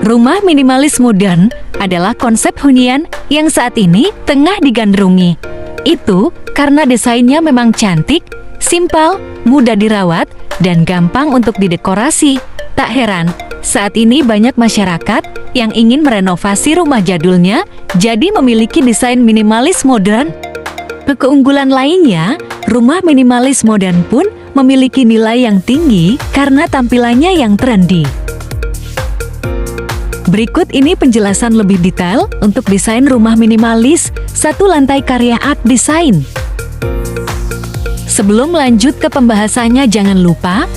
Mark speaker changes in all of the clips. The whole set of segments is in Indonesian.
Speaker 1: Rumah minimalis modern adalah konsep hunian yang saat ini tengah digandrungi. Itu karena desainnya memang cantik, simpel, mudah dirawat, dan gampang untuk didekorasi. Tak heran, saat ini banyak masyarakat yang ingin merenovasi rumah jadulnya jadi memiliki desain minimalis modern. Keunggulan lainnya, rumah minimalis modern pun memiliki nilai yang tinggi karena tampilannya yang trendy. Berikut ini penjelasan lebih detail untuk desain rumah minimalis satu lantai karya Art Design. Sebelum lanjut ke pembahasannya, jangan lupa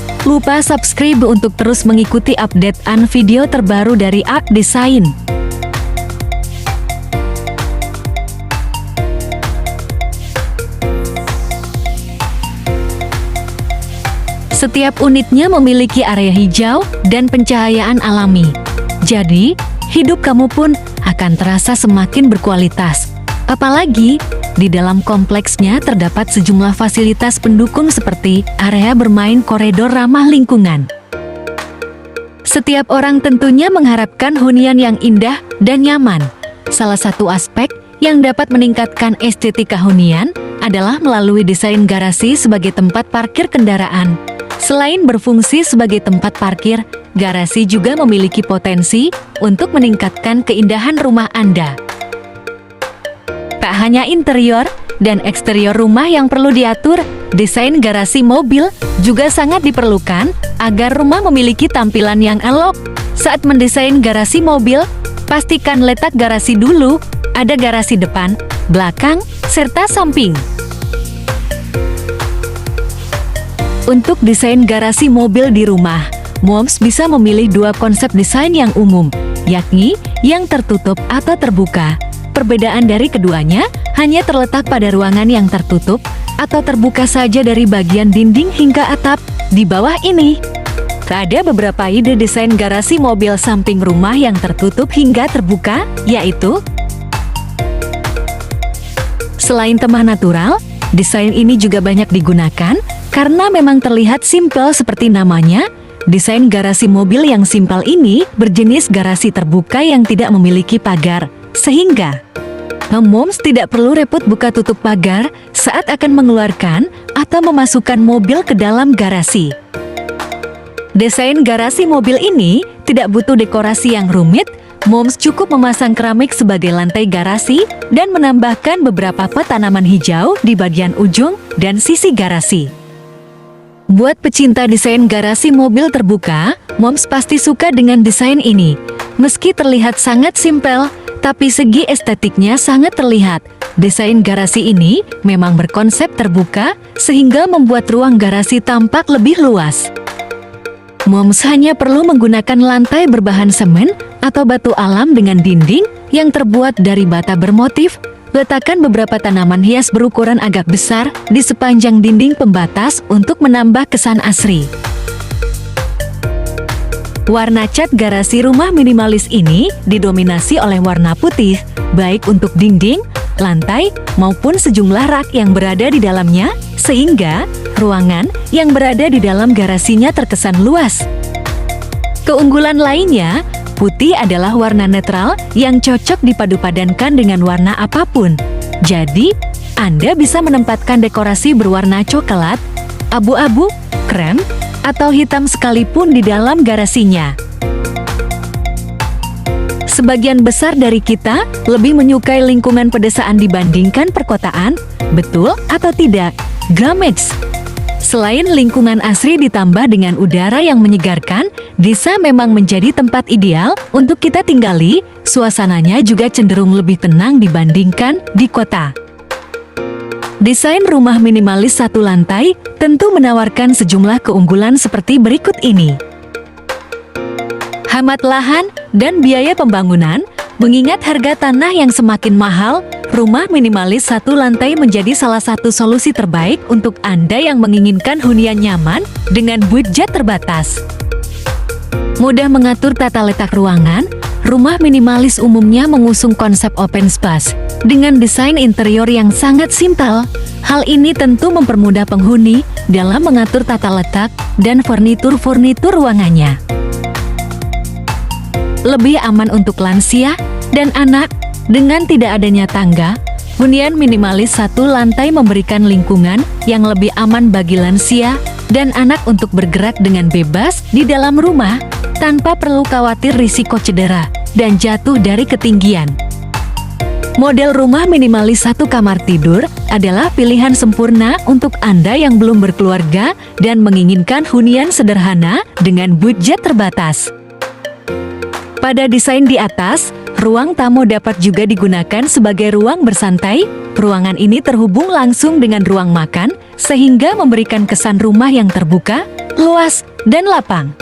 Speaker 1: subscribe untuk terus mengikuti updatean video terbaru dari Art Design. Setiap unitnya memiliki area hijau dan pencahayaan alami. Jadi, hidup kamu pun akan terasa semakin berkualitas. Apalagi, di dalam kompleksnya terdapat sejumlah fasilitas pendukung seperti area bermain, koridor ramah lingkungan. Setiap orang tentunya mengharapkan hunian yang indah dan nyaman. Salah satu aspek yang dapat meningkatkan estetika hunian adalah melalui desain garasi sebagai tempat parkir kendaraan. Selain berfungsi sebagai tempat parkir, garasi juga memiliki potensi untuk meningkatkan keindahan rumah Anda. Tak hanya interior dan eksterior rumah yang perlu diatur, desain garasi mobil juga sangat diperlukan agar rumah memiliki tampilan yang elok. Saat mendesain garasi mobil, pastikan letak garasi dulu, ada garasi depan, belakang, serta samping. Untuk desain garasi mobil di rumah, Moms bisa memilih dua konsep desain yang umum, yakni yang tertutup atau terbuka. Perbedaan dari keduanya hanya terletak pada ruangan yang tertutup atau terbuka saja dari bagian dinding hingga atap di bawah ini. Ada beberapa ide desain garasi mobil samping rumah yang tertutup hingga terbuka, yaitu selain tema natural, desain ini juga banyak digunakan karena memang terlihat simpel seperti namanya. Desain garasi mobil yang simpel ini berjenis garasi terbuka yang tidak memiliki pagar, sehingga Moms tidak perlu repot buka tutup pagar saat akan mengeluarkan atau memasukkan mobil ke dalam garasi. Desain garasi mobil ini tidak butuh dekorasi yang rumit. Moms cukup memasang keramik sebagai lantai garasi dan menambahkan beberapa pot tanaman hijau di bagian ujung dan sisi garasi. Buat pecinta desain garasi mobil terbuka, Moms pasti suka dengan desain ini. Meski terlihat sangat simpel, tapi segi estetiknya sangat terlihat. Desain garasi ini memang berkonsep terbuka, sehingga membuat ruang garasi tampak lebih luas. Moms hanya perlu menggunakan lantai berbahan semen atau batu alam dengan dinding yang terbuat dari bata bermotif. Letakkan beberapa tanaman hias berukuran agak besar di sepanjang dinding pembatas untuk menambah kesan asri. Warna cat garasi rumah minimalis ini didominasi oleh warna putih, baik untuk dinding, lantai, maupun sejumlah rak yang berada di dalamnya, sehingga ruangan yang berada di dalam garasinya terkesan luas. Keunggulan lainnya, putih adalah warna netral yang cocok dipadu-padankan dengan warna apapun. Jadi, Anda bisa menempatkan dekorasi berwarna coklat, abu-abu, krem, atau hitam sekalipun di dalam garasinya. Sebagian besar dari kita lebih menyukai lingkungan pedesaan dibandingkan perkotaan, betul atau tidak? Gramex. Selain lingkungan asri ditambah dengan udara yang menyegarkan, desa memang menjadi tempat ideal untuk kita tinggali. Suasananya juga cenderung lebih tenang dibandingkan di kota. Desain rumah minimalis satu lantai tentu menawarkan sejumlah keunggulan seperti berikut ini. Hemat lahan dan biaya pembangunan. Mengingat harga tanah yang semakin mahal, rumah minimalis satu lantai menjadi salah satu solusi terbaik untuk Anda yang menginginkan hunian nyaman dengan budget terbatas. Mudah mengatur tata letak ruangan, rumah minimalis umumnya mengusung konsep open space dengan desain interior yang sangat simpel. Hal ini tentu mempermudah penghuni dalam mengatur tata letak dan furnitur ruangannya. lebih aman untuk lansia dan anak. Dengan tidak adanya tangga, hunian minimalis satu lantai memberikan lingkungan yang lebih aman bagi lansia dan anak untuk bergerak dengan bebas di dalam rumah tanpa perlu khawatir risiko cedera dan jatuh dari ketinggian. Model rumah minimalis satu kamar tidur adalah pilihan sempurna untuk Anda yang belum berkeluarga dan menginginkan hunian sederhana dengan budget terbatas. Pada desain di atas, ruang tamu dapat juga digunakan sebagai ruang bersantai. Ruangan ini terhubung langsung dengan ruang makan, sehingga memberikan kesan rumah yang terbuka, luas, dan lapang.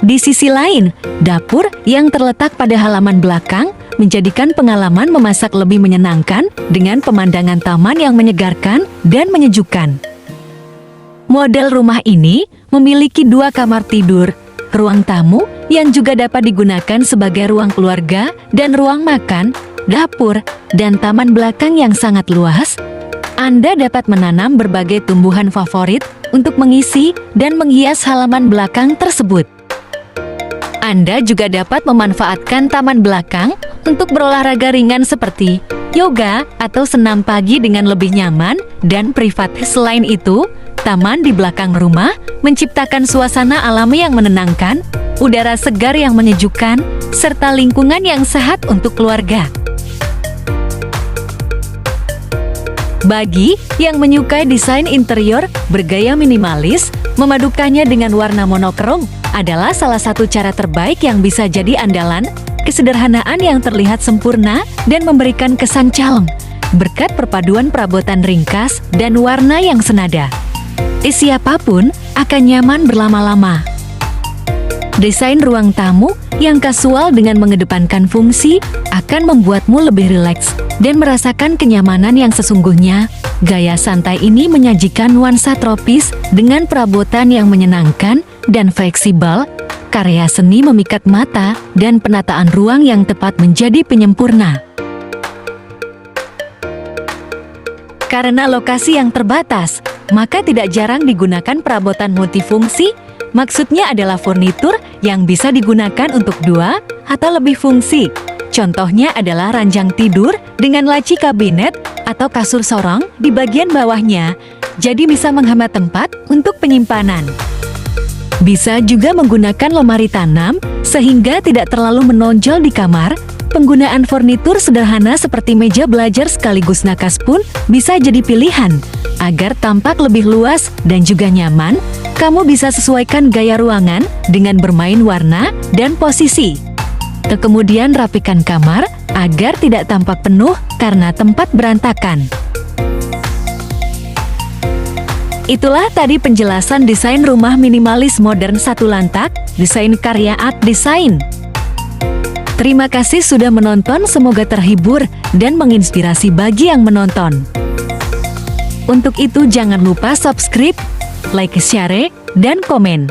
Speaker 1: Di sisi lain, dapur yang terletak pada halaman belakang menjadikan pengalaman memasak lebih menyenangkan dengan pemandangan taman yang menyegarkan dan menyejukkan. Model rumah ini memiliki 2 kamar tidur, ruang tamu yang juga dapat digunakan sebagai ruang keluarga dan ruang makan, dapur, dan taman belakang yang sangat luas. Anda dapat menanam berbagai tumbuhan favorit untuk mengisi dan menghias halaman belakang tersebut. Anda juga dapat memanfaatkan taman belakang untuk berolahraga ringan seperti yoga atau senam pagi dengan lebih nyaman dan privat. Selain itu, taman di belakang rumah menciptakan suasana alami yang menenangkan, udara segar yang menyejukkan, serta lingkungan yang sehat untuk keluarga. Bagi yang menyukai desain interior bergaya minimalis, memadukannya dengan warna monokrom adalah salah satu cara terbaik yang bisa jadi andalan. Kesederhanaan yang terlihat sempurna dan memberikan kesan calm, berkat perpaduan perabotan ringkas dan warna yang senada. Siapapun akan nyaman berlama-lama. Desain ruang tamu yang kasual dengan mengedepankan fungsi akan membuatmu lebih rileks dan merasakan kenyamanan yang sesungguhnya. Gaya santai ini menyajikan nuansa tropis dengan perabotan yang menyenangkan dan fleksibel. Karya seni memikat mata dan penataan ruang yang tepat menjadi penyempurna. Karena lokasi yang terbatas, maka tidak jarang digunakan perabotan multifungsi. Maksudnya adalah furnitur yang bisa digunakan untuk 2 atau lebih fungsi. Contohnya adalah ranjang tidur dengan laci kabinet atau kasur sorong di bagian bawahnya, jadi bisa menghemat tempat untuk penyimpanan. Bisa juga menggunakan lemari tanam sehingga tidak terlalu menonjol di kamar. Penggunaan furnitur sederhana seperti meja belajar sekaligus nakas pun bisa jadi pilihan. Agar tampak lebih luas dan juga nyaman, kamu bisa sesuaikan gaya ruangan dengan bermain warna dan posisi. Kemudian rapikan kamar agar tidak tampak penuh karena tempat berantakan. Itulah tadi penjelasan desain rumah minimalis modern satu lantak, desain karya Art Design. Terima kasih sudah menonton, semoga terhibur dan menginspirasi bagi yang menonton. Untuk itu jangan lupa subscribe, like, share, dan komen.